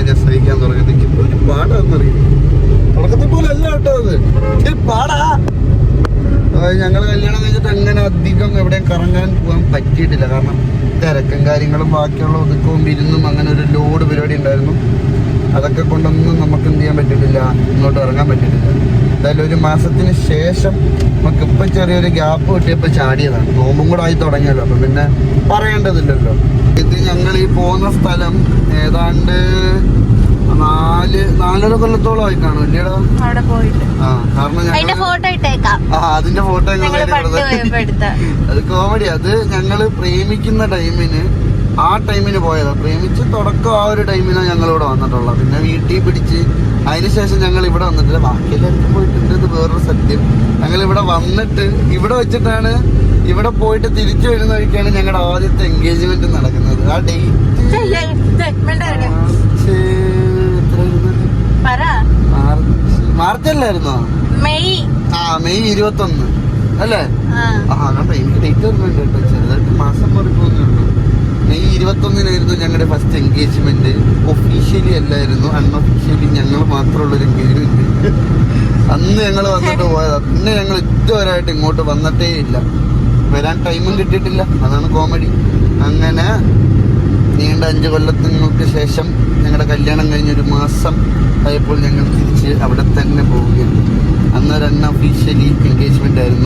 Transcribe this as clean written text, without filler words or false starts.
ഞാൻ സഹിക്കാൻ തുടങ്ങി. ഒരു പാടാന്നറിയും, തുടക്കത്തെ പോലെ അല്ല കേട്ടോ, അത് പാടാ. ഞങ്ങൾ കല്യാണം കഴിഞ്ഞിട്ട് അങ്ങനെ അധികം എവിടെയും കറങ്ങാൻ പോകാൻ പറ്റിയിട്ടില്ല. കാരണം തിരക്കും കാര്യങ്ങളും ബാക്കിയുള്ള ഒതുക്കവും വിരുന്നും അങ്ങനെ ഒരു ലോഡ് പരിപാടി ഉണ്ടായിരുന്നു. അതൊക്കെ കൊണ്ടൊന്നും നമുക്ക് എന്ത് ചെയ്യാൻ പറ്റിയിട്ടില്ല, ഇങ്ങോട്ട് ഇറങ്ങാൻ പറ്റിയിട്ടില്ല. എന്തായാലും ഒരു മാസത്തിന് ശേഷം നമുക്കിപ്പോൾ ചെറിയൊരു ഗ്യാപ്പ് കിട്ടിയപ്പോൾ ചാടിയതാണ്. നോമ്പും കൂടെ ആയി തുടങ്ങിയല്ലോ, അപ്പം പിന്നെ പറയേണ്ടതില്ലല്ലോ. ഇത് ഞങ്ങൾ ഈ പോകുന്ന സ്ഥലം ഏതാണ്ട് 4-4.5 കൊല്ലത്തോളം ആയി കാണും ഇല്ലേടാ. കാരണം അതിന്റെ ഫോട്ടോ അത് കോമഡി. അത് ഞങ്ങള് പ്രേമിക്കുന്ന ടൈമിന് ആ ടൈമിന് പോയതാ. പ്രേമിച്ച് തുടക്കം ആ ഒരു ടൈമിനാണ് ഞങ്ങളിവിടെ വന്നിട്ടുള്ളത്. പിന്നെ വീട്ടിൽ പിടിച്ച് അതിനുശേഷം ഞങ്ങൾ ഇവിടെ വന്നിട്ടില്ല. ബാക്കിയെല്ലാവർക്കും പോയിട്ടുണ്ടെന്ന് വേറൊരു സത്യം. ഞങ്ങൾ ഇവിടെ വന്നിട്ട് ഇവിടെ വെച്ചിട്ടാണ്, ഇവിടെ പോയിട്ട് തിരിച്ചു വരുന്ന വഴിക്കാണ് ഞങ്ങളുടെ ആദ്യത്തെ എൻഗേജ്മെന്റ് നടക്കുന്നത്. ആ മാർച്ച് അല്ലായിരുന്നോ? മെയ് 21 അല്ലേ? കണ്ടോ, എനിക്ക് ഡേറ്റ് ഓർമ്മയുണ്ട് കേട്ടോ, ചെറുതായിട്ട് മാസം മാറിപ്പോകുന്നുള്ളൂ. മെയ് 21 ഞങ്ങളുടെ ഫസ്റ്റ് എൻഗേജ്മെന്റ്. ഒഫീഷ്യലി അല്ലായിരുന്നു, അൺഒഫീഷ്യലി ഞങ്ങൾ മാത്രമുള്ളൊരു എൻഗേജ്മെന്റ്. അന്ന് ഞങ്ങൾ വന്നിട്ട് പോയതാ. പിന്നെ ഞങ്ങൾ ഇതുവരെയായിട്ട് ഇങ്ങോട്ട് വന്നിട്ടേ ഇല്ല. വരാൻ ടൈമും കിട്ടിയിട്ടില്ല, അതാണ് കോമഡി. അങ്ങനെ നീണ്ട 5 കൊല്ലങ്ങൾക്ക് ശേഷം ഞങ്ങളുടെ കല്യാണം കഴിഞ്ഞൊരു മാസം ആയപ്പോൾ ഞങ്ങൾ തിരിച്ച് അവിടെ തന്നെ പോവുകയാണ്. അന്നൊരു അൺഒഫീഷ്യലി എൻഗേജ്മെന്റ് ആയിരുന്നു.